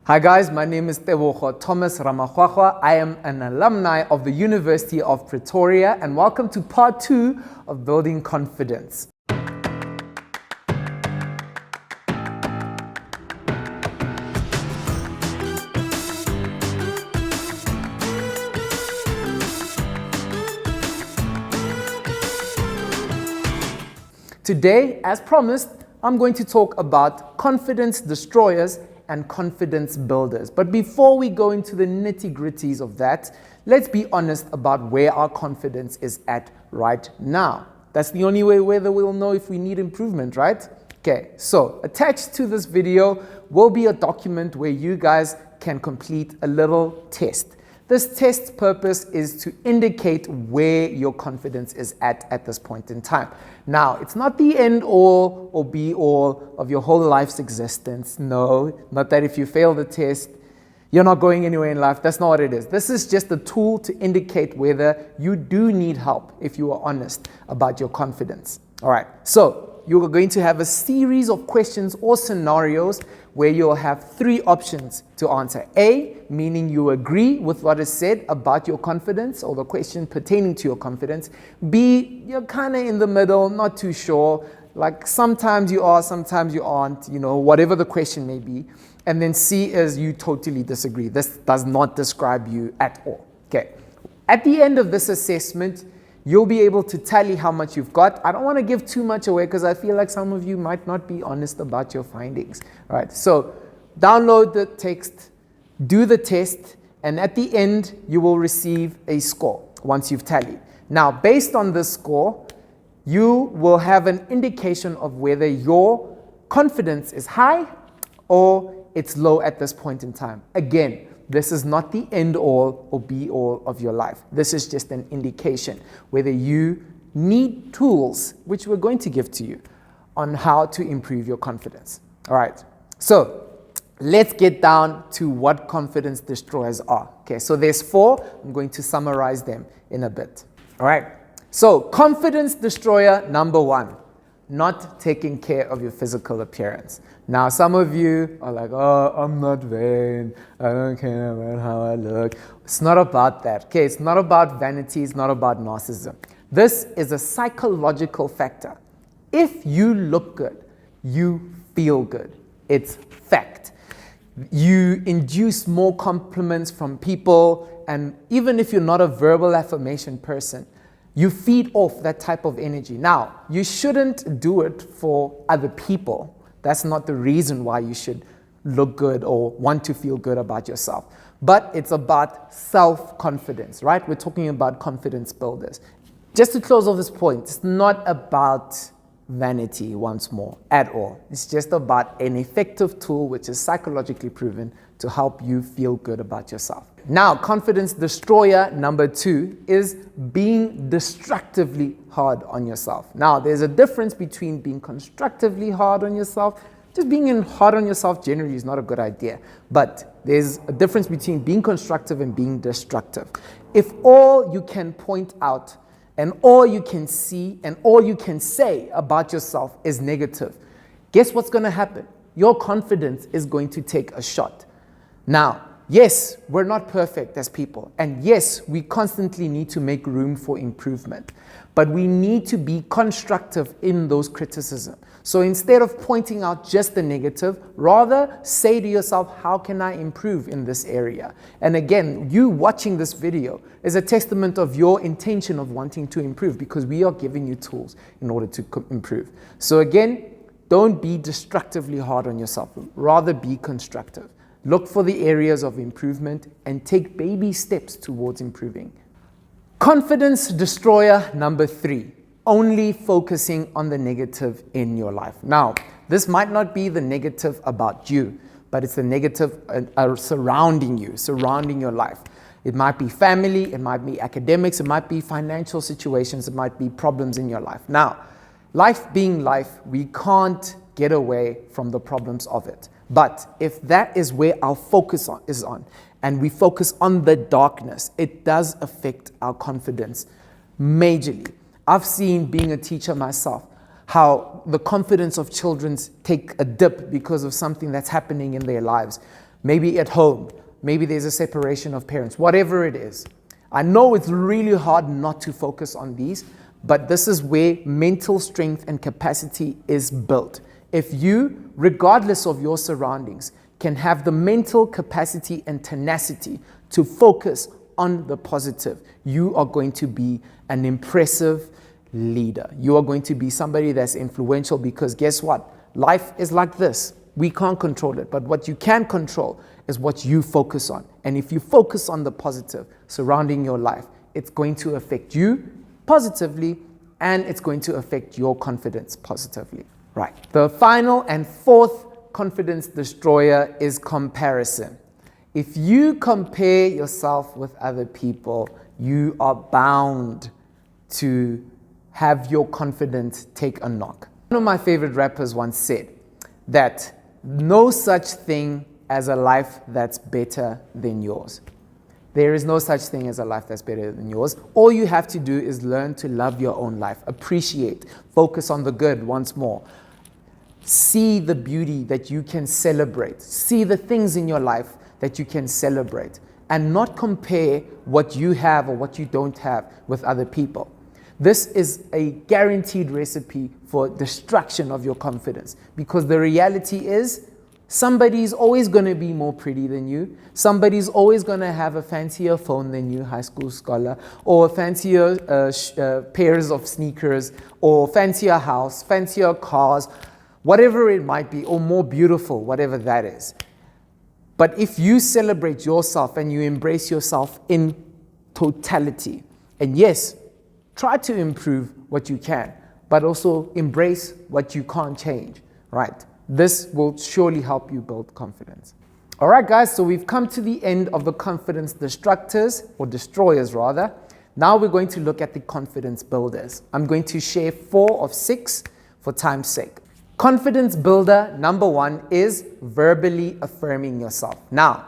Hi guys, my name is Tebogo Thomas Ramakgwagwa. I am an alumni of the University of Pretoria, and welcome to part 2 of Building Confidence. Today, as promised, I'm going to talk about confidence destroyers and confidence builders. But before we go into the nitty-gritties of that, let's be honest about where our confidence is at right now. That's the only way whether we'll know if we need improvement, right? Okay, so attached to this video will be a document where you guys can complete a little test. This test's purpose is to indicate where your confidence is at this point in time. Now, it's not the end all or be all of your whole life's existence. No, not that if you fail the test, you're not going anywhere in life. That's not what it is. This is just a tool to indicate whether you do need help if you are honest about your confidence. All right, so you are going to have a series of questions or scenarios where you'll have 3 options to answer. A, meaning you agree with what is said about your confidence or the question pertaining to your confidence. B, you're kind of in the middle, not too sure. Like sometimes you are, sometimes you aren't, whatever the question may be. And then C is you totally disagree. This does not describe you at all. Okay. At the end of this assessment, you'll be able to tally how much you've got. I don't want to give too much away because I feel like some of you might not be honest about your findings. All right, so download the text, do the test, and at the end, you will receive a score once you've tallied. Now, based on this score, you will have an indication of whether your confidence is high or it's low at this point in time. Again, this is not the end all or be all of your life. This is just an indication whether you need tools, which we're going to give to you, on how to improve your confidence. All right, so let's get down to what confidence destroyers are. Okay, so there's 4. I'm going to summarize them in a bit. All right, so confidence destroyer number 1. Not taking care of your physical appearance. Now, some of you are like, oh, I'm not vain. I don't care about how I look. It's not about that, okay? It's not about vanity. It's not about narcissism. This is a psychological factor. If you look good, you feel good. It's fact. You induce more compliments from people, and even if you're not a verbal affirmation person, you feed off that type of energy. Now, you shouldn't do it for other people. That's not the reason why you should look good or want to feel good about yourself. But it's about self-confidence, right? We're talking about confidence builders. Just to close off this point, it's not about vanity once more at all. It's just about an effective tool which is psychologically proven to help you feel good about yourself. Now, confidence destroyer number 2 is being destructively hard on yourself. Now, there's a difference between being constructively hard on yourself. Just being hard on yourself generally is not a good idea. But there's a difference between being constructive and being destructive. If all you can point out and all you can see and all you can say about yourself is negative, guess what's going to happen? Your confidence is going to take a shot. Now, yes, we're not perfect as people. And yes, we constantly need to make room for improvement. But we need to be constructive in those criticisms. So instead of pointing out just the negative, rather say to yourself, how can I improve in this area? And again, you watching this video is a testament of your intention of wanting to improve, because we are giving you tools in order to improve. So again, don't be destructively hard on yourself. Rather be constructive. Look for the areas of improvement and take baby steps towards improving. Confidence destroyer number 3, only focusing on the negative in your life. Now, this might not be the negative about you, but it's the negative surrounding you, surrounding your life. It might be family, it might be academics, it might be financial situations, it might be problems in your life. Now, life being life, we can't get away from the problems of it. But if that is where our focus is on, and we focus on the darkness, it does affect our confidence majorly. I've seen, being a teacher myself, how the confidence of children take a dip because of something that's happening in their lives. maybe at home, maybe there's a separation of parents, whatever it is. I know it's really hard not to focus on these, but this is where mental strength and capacity is built. If you, regardless of your surroundings, can have the mental capacity and tenacity to focus on the positive, you are going to be an impressive leader. You are going to be somebody that's influential, because guess what? Life is like this. We can't control it, but what you can control is what you focus on. And if you focus on the positive surrounding your life, it's going to affect you positively, and it's going to affect your confidence positively. Right. The final and fourth confidence destroyer is comparison. If you compare yourself with other people, you are bound to have your confidence take a knock. One of my favorite rappers once said that no such thing as a life that's better than yours. There is no such thing as a life that's better than yours. All you have to do is learn to love your own life, appreciate, focus on the good once more. See the beauty that you can celebrate. See the things in your life that you can celebrate, and not compare what you have or what you don't have with other people. This is a guaranteed recipe for destruction of your confidence, because the reality is somebody's always going to be more pretty than you. Somebody's always going to have a fancier phone than you, high school scholar, or fancier pairs of sneakers, or fancier house, fancier cars, whatever it might be, or more beautiful, whatever that is. But if you celebrate yourself and you embrace yourself in totality, and yes, try to improve what you can, but also embrace what you can't change, right? This will surely help you build confidence. All right, guys, so we've come to the end of the confidence destructors, or destroyers rather. Now we're going to look at the confidence builders. I'm going to share 4 of 6 for time's sake. Confidence builder number 1 is verbally affirming yourself. Now,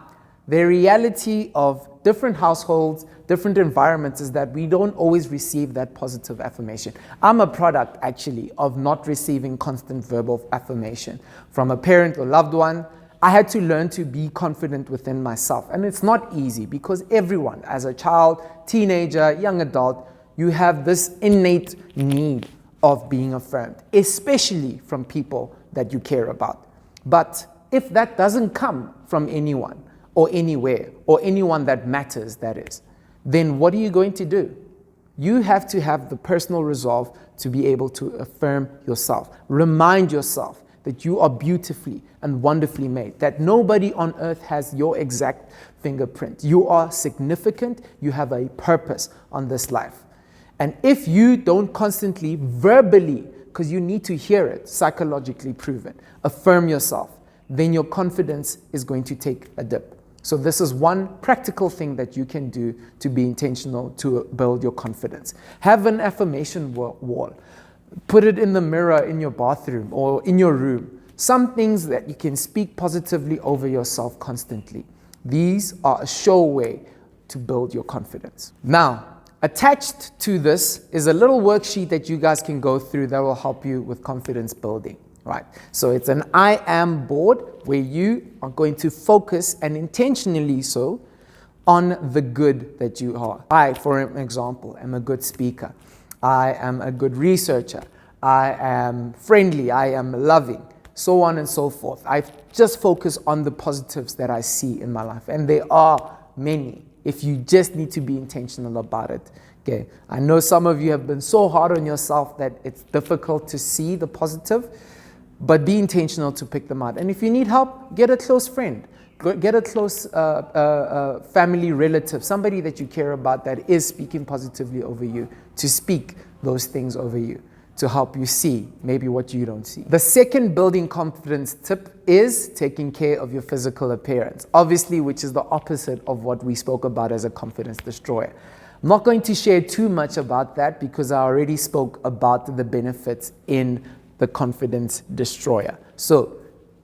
the reality of different households, different environments is that we don't always receive that positive affirmation. I'm a product actually of not receiving constant verbal affirmation from a parent or loved one. I had to learn to be confident within myself. And it's not easy, because everyone, as a child, teenager, young adult, you have this innate need of being affirmed, especially from people that you care about. But if that doesn't come from anyone or anywhere, or anyone that matters, that is, then what are you going to do? You have to have the personal resolve to be able to affirm yourself. Remind yourself that you are beautifully and wonderfully made, that nobody on earth has your exact fingerprint. You are significant. You have a purpose on this life. And if you don't constantly verbally, because you need to hear it, psychologically proven, affirm yourself, then your confidence is going to take a dip. So this is one practical thing that you can do to be intentional to build your confidence. Have an affirmation wall. Put it in the mirror in your bathroom or in your room. Some things that you can speak positively over yourself constantly. These are a sure way to build your confidence. Now, attached to this is a little worksheet that you guys can go through that will help you with confidence building. Right. So it's an I am board where you are going to focus, and intentionally so, on the good that you are. I, for example, am a good speaker. I am a good researcher. I am friendly. I am loving. So on and so forth. I just focus on the positives that I see in my life. And there are many, if you just need to be intentional about it. Okay. I know some of you have been so hard on yourself that it's difficult to see the positive. But be intentional to pick them out. And if you need help, get a close friend. Get a close family relative, somebody that you care about that is speaking positively over you, to speak those things over you, to help you see maybe what you don't see. The second building confidence tip is taking care of your physical appearance, obviously, which is the opposite of what we spoke about as a confidence destroyer. I'm not going to share too much about that because I already spoke about the benefits in the confidence destroyer. So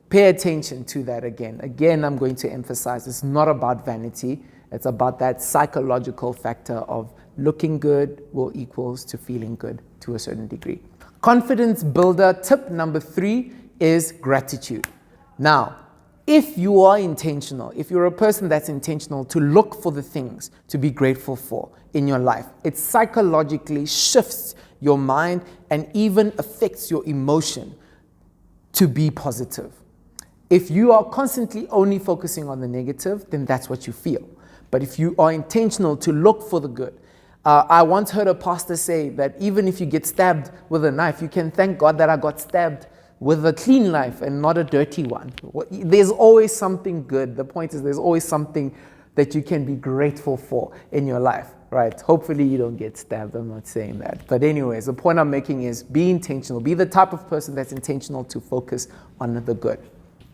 pay attention to that again. Again, I'm going to emphasize it's not about vanity. It's about that psychological factor of looking good will equals to feeling good to a certain degree. Confidence builder tip number 3 is gratitude. Now, If you are intentional, if you're a person that's intentional to look for the things to be grateful for in your life, it psychologically shifts your mind and even affects your emotion to be positive. If you are constantly only focusing on the negative, then that's what you feel. But if you are intentional to look for the good, I once heard a pastor say that even if you get stabbed with a knife, you can thank God that I got stabbed with a clean knife and not a dirty one. There's always something good. The point is there's always something that you can be grateful for in your life, right? Hopefully you don't get stabbed. I'm not saying that. But anyways, the point I'm making is be intentional. Be the type of person that's intentional to focus on the good.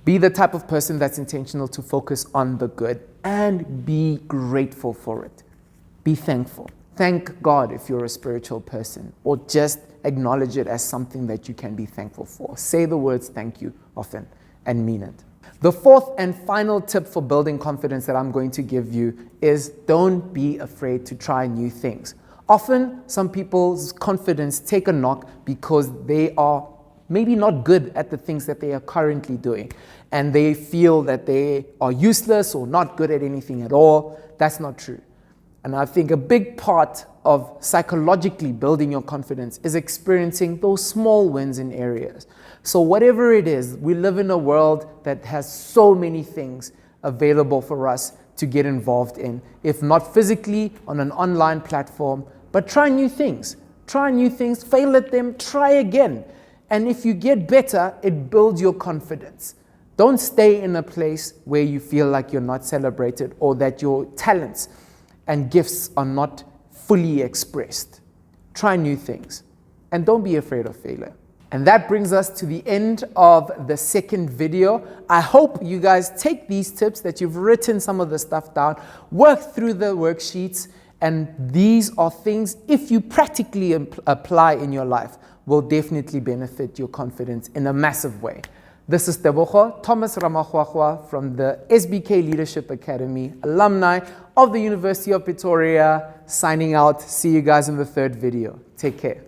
Be the type of person that's intentional to focus on the good and be grateful for it. Be thankful. Thank God if you're a spiritual person, or just acknowledge it as something that you can be thankful for. Say the words thank you often and mean it. The fourth and final tip for building confidence that I'm going to give you is don't be afraid to try new things. Often some people's confidence take a knock because they are maybe not good at the things that they are currently doing, and they feel that they are useless or not good at anything at all. That's not true. And I think a big part of psychologically building your confidence is experiencing those small wins in areas. So whatever it is, we live in a world that has so many things available for us to get involved in, if not physically on an online platform, but try new things. Try new things, fail at them, try again. And if you get better, it builds your confidence. Don't stay in a place where you feel like you're not celebrated or that your talents and gifts are not fully expressed. Try new things and don't be afraid of failure. And that brings us to the end of the second video. I hope you guys take these tips, that you've written some of the stuff down, work through the worksheets, and these are things, if you practically apply in your life, will definitely benefit your confidence in a massive way. This is Tebogo Thomas Ramachwachwa from the SBK Leadership Academy, alumni of the University of Pretoria, signing out. See you guys in the third video. Take care.